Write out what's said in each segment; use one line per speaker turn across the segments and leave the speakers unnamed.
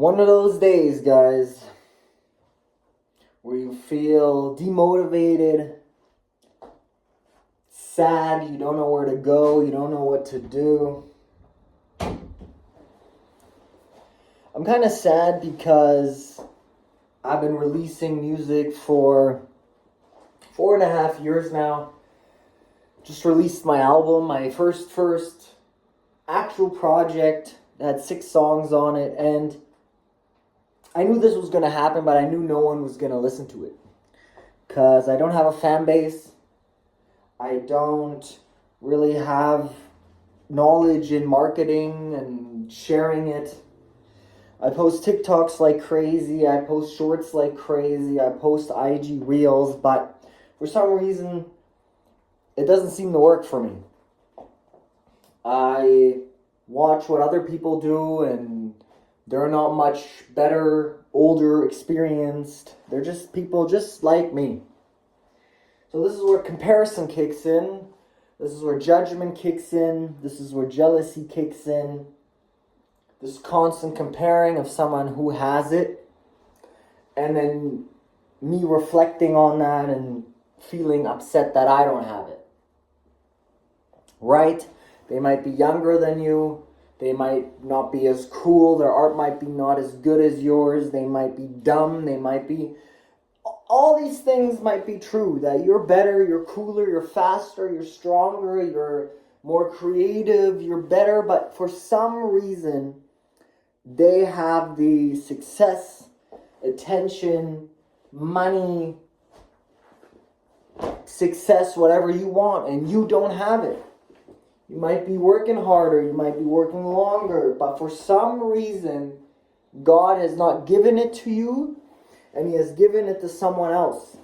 One of those days, guys, where you feel demotivated, sad, you don't know where to go, you don't know what to do. I'm kind of sad because I've been releasing music for 4.5 years now. Just released my album, my first actual project that had 6 songs on it, and I knew this was going to happen, but I knew no one was going to listen to it. Because I don't have a fan base. I don't really have knowledge in marketing and sharing it. I post TikToks like crazy. I post shorts like crazy. I post IG reels. But for some reason, it doesn't seem to work for me. I watch what other people do, and they're not much better, older, experienced. They're just people just like me. So this is where comparison kicks in. This is where judgment kicks in. This is where jealousy kicks in. This constant comparing of someone who has it. And then me reflecting on that and feeling upset that I don't have it. Right? They might be younger than you. They might not be as cool. Their art might be not as good as yours. They might be dumb. They might be... All these things might be true. That you're better, you're cooler, you're faster, you're stronger, you're more creative, you're better. But for some reason, they have the success, attention, money, success, whatever you want, and you don't have it. You might be working harder, you might be working longer, but for some reason, God has not given it to you, and He has given it to someone else.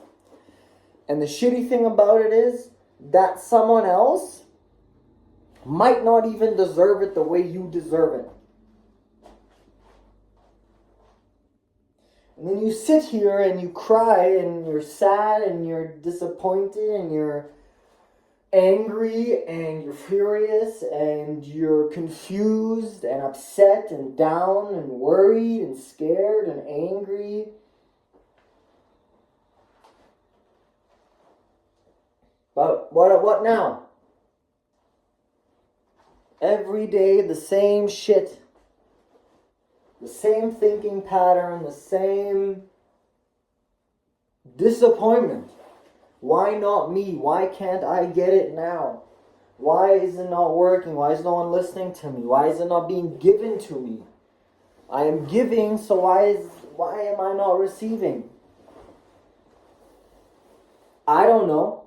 And the shitty thing about it is, that someone else might not even deserve it the way you deserve it. And then you sit here and you cry, and you're sad, and you're disappointed, and you're angry, and you're furious, and you're confused and upset and down and worried and scared and angry. But what now? Every day the same shit. The same thinking pattern, the same disappointment. Why not me? Why can't I get it now? Why is it not working? Why is no one listening to me? Why is it not being given to me? I am giving, so why am I not receiving? I don't know.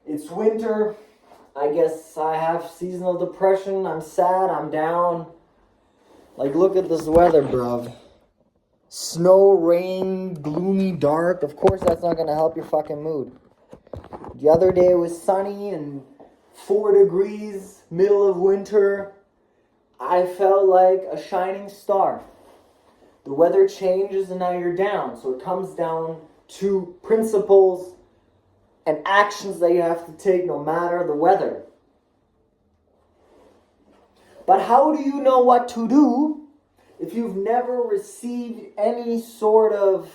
It's winter. I guess I have seasonal depression. I'm sad. I'm down. Like, look at this weather, bruv. Snow, rain, gloomy, dark. Of course that's not going to help your fucking mood. The other day it was sunny and 4 degrees, middle of winter. I felt like a shining star. The weather changes and now you're down. So it comes down to principles and actions that you have to take no matter the weather. But how do you know what to do if you've never received any sort of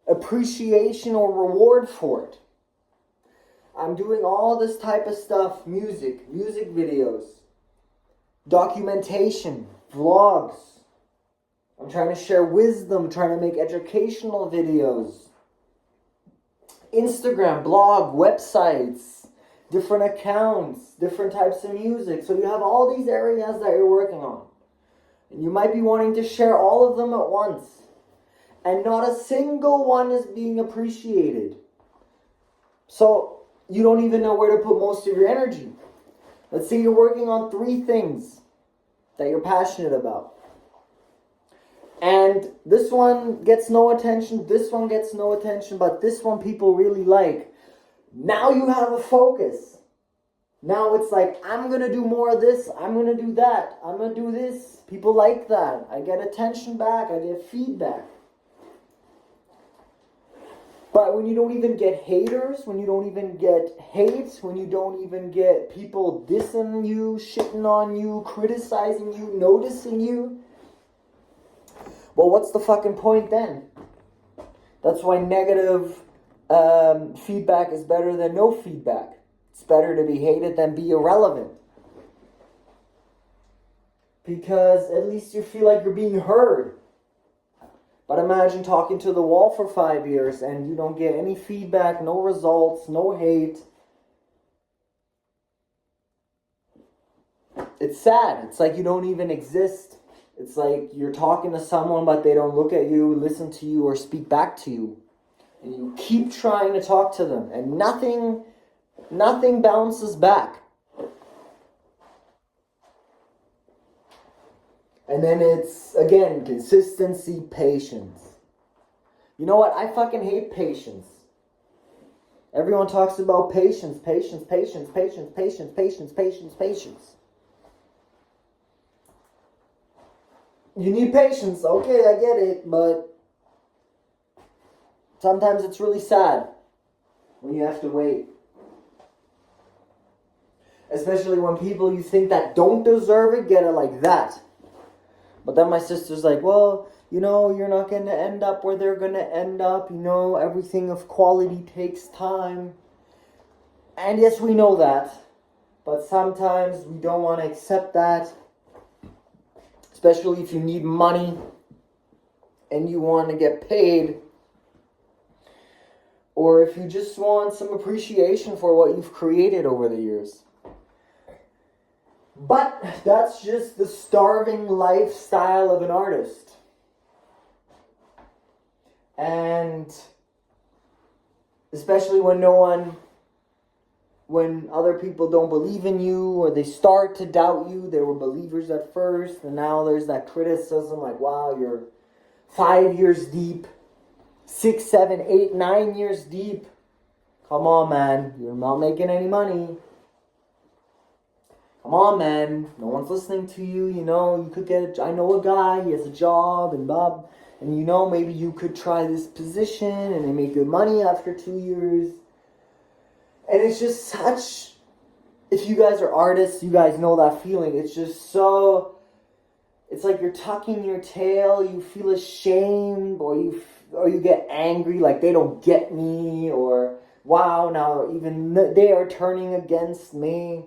appreciation or reward for it? I'm doing all this type of stuff, music videos, documentation, vlogs. I'm trying to share wisdom, trying to make educational videos. Instagram, blog, websites, different accounts, different types of music. So you have all these areas that you're working on. And you might be wanting to share all of them at once. And not a single one is being appreciated. So you don't even know where to put most of your energy. Let's say you're working on 3 things that you're passionate about. And this one gets no attention, this one gets no attention, but this one people really like. Now you have a focus. Now it's like, I'm going to do more of this, I'm going to do that, I'm going to do this. People like that. I get attention back, I get feedback. But when you don't even get haters, when you don't even get hate, when you don't even get people dissing you, shitting on you, criticizing you, noticing you, well, what's the fucking point then? That's why negative feedback is better than no feedback. It's better to be hated than be irrelevant. Because at least you feel like you're being heard. But imagine talking to the wall for 5 years and you don't get any feedback, no results, no hate. It's sad. It's like you don't even exist. It's like you're talking to someone but they don't look at you, listen to you, or speak back to you. And you keep trying to talk to them and nothing bounces back. And then it's, again, consistency, patience. You know what? I fucking hate patience. Everyone talks about patience. You need patience. Okay, I get it. But sometimes it's really sad when you have to wait. Especially when people you think that don't deserve it get it like that. But then my sister's like, well, you know, you're not going to end up where they're going to end up. You know, everything of quality takes time. And yes, we know that. But sometimes we don't want to accept that. Especially if you need money and you want to get paid. Or if you just want some appreciation for what you've created over the years. But that's just the starving lifestyle of an artist. And especially when other people don't believe in you or they start to doubt you, they were believers at first and now there's that criticism like, wow, you're 5 years deep, 6, 7, 8, 9 years deep. Come on, man, you're not making any money. Come on, man. No one's listening to you. You know, you could get I know a guy, he has a job, and you know, maybe you could try this position, and they make good money after 2 years. And it's just such, if you guys are artists, you guys know that feeling. It's just so, it's like you're tucking your tail, you feel ashamed, or you get angry, like they don't get me, or wow, now even they are turning against me.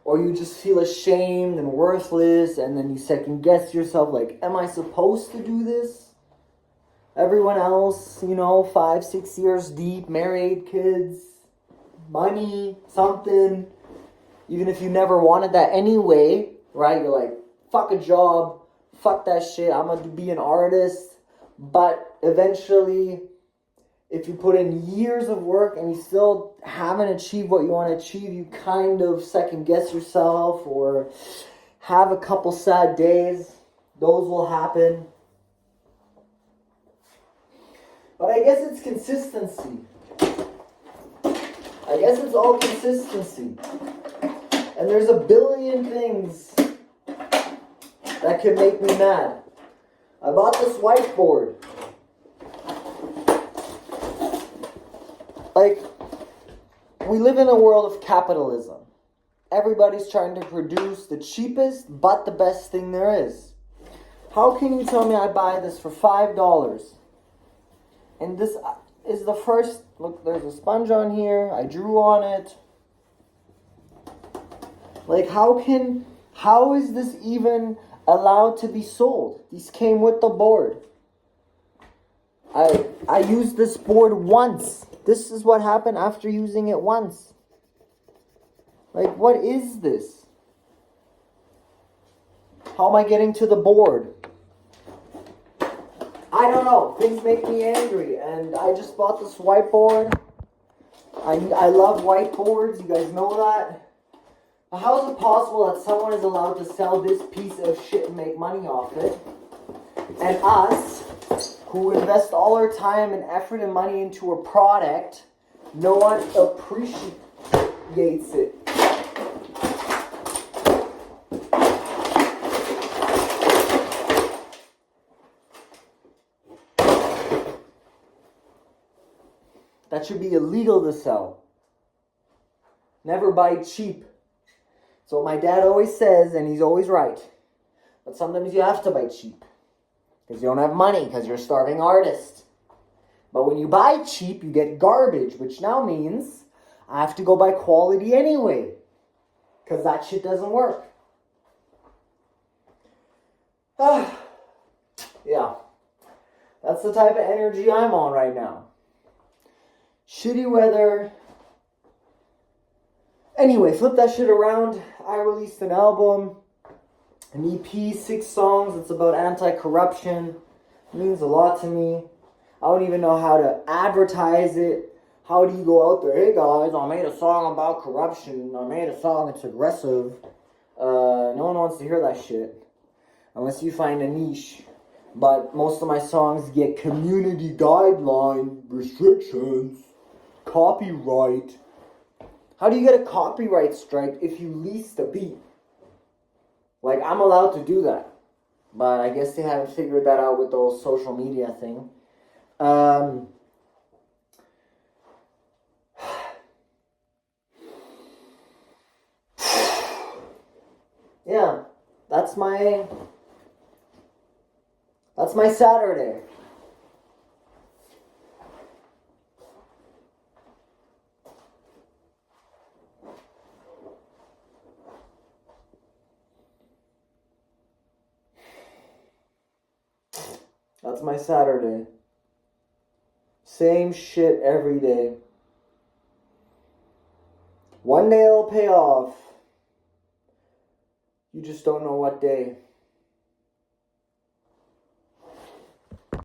Or you just feel ashamed and worthless, and then you second guess yourself, like, am I supposed to do this? Everyone else, you know, 5, 6 years deep, married, kids, money, something. Even if you never wanted that anyway, right? You're like, fuck a job, fuck that shit, I'm gonna be an artist. But eventually, if you put in years of work and you still haven't achieved what you want to achieve, you kind of second guess yourself or have a couple sad days. Those will happen. But I guess it's consistency. I guess it's all consistency. And there's a billion things that can make me mad. I bought this whiteboard. Like, we live in a world of capitalism. Everybody's trying to produce the cheapest but the best thing there is. How can you tell me I buy this for $5? And this is the first, look, there's a sponge on here. I drew on it. Like, how is this even allowed to be sold? These came with the board. I used this board once. This is what happened after using it once. Like, what is this? How am I getting to the board? I don't know. Things make me angry. And I just bought this whiteboard. I love whiteboards. You guys know that. But how is it possible that someone is allowed to sell this piece of shit and make money off it? And us, who invest all our time and effort and money into a product, no one appreciates it. That should be illegal to sell. Never buy cheap. That's what my dad always says, and he's always right. But sometimes you have to buy cheap. Because you don't have money, because you're a starving artist. But when you buy cheap, you get garbage, which now means I have to go buy quality anyway. Because that shit doesn't work. Yeah. That's the type of energy I'm on right now. Shitty weather. Anyway, flip that shit around. I released an album, an EP, 6 songs. It's about anti-corruption. It means a lot to me. I don't even know how to advertise it. How do you go out there? Hey guys, I made a song about corruption. I made a song that's aggressive. No one wants to hear that shit. Unless you find a niche. But most of my songs get community guideline restrictions. Copyright. How do you get a copyright strike if you lease the beat? Like, I'm allowed to do that. But I guess they haven't figured that out with the whole social media thing. Yeah, that's my Saturday. That's my Saturday. Same shit every day. One day it'll pay off. You just don't know what day.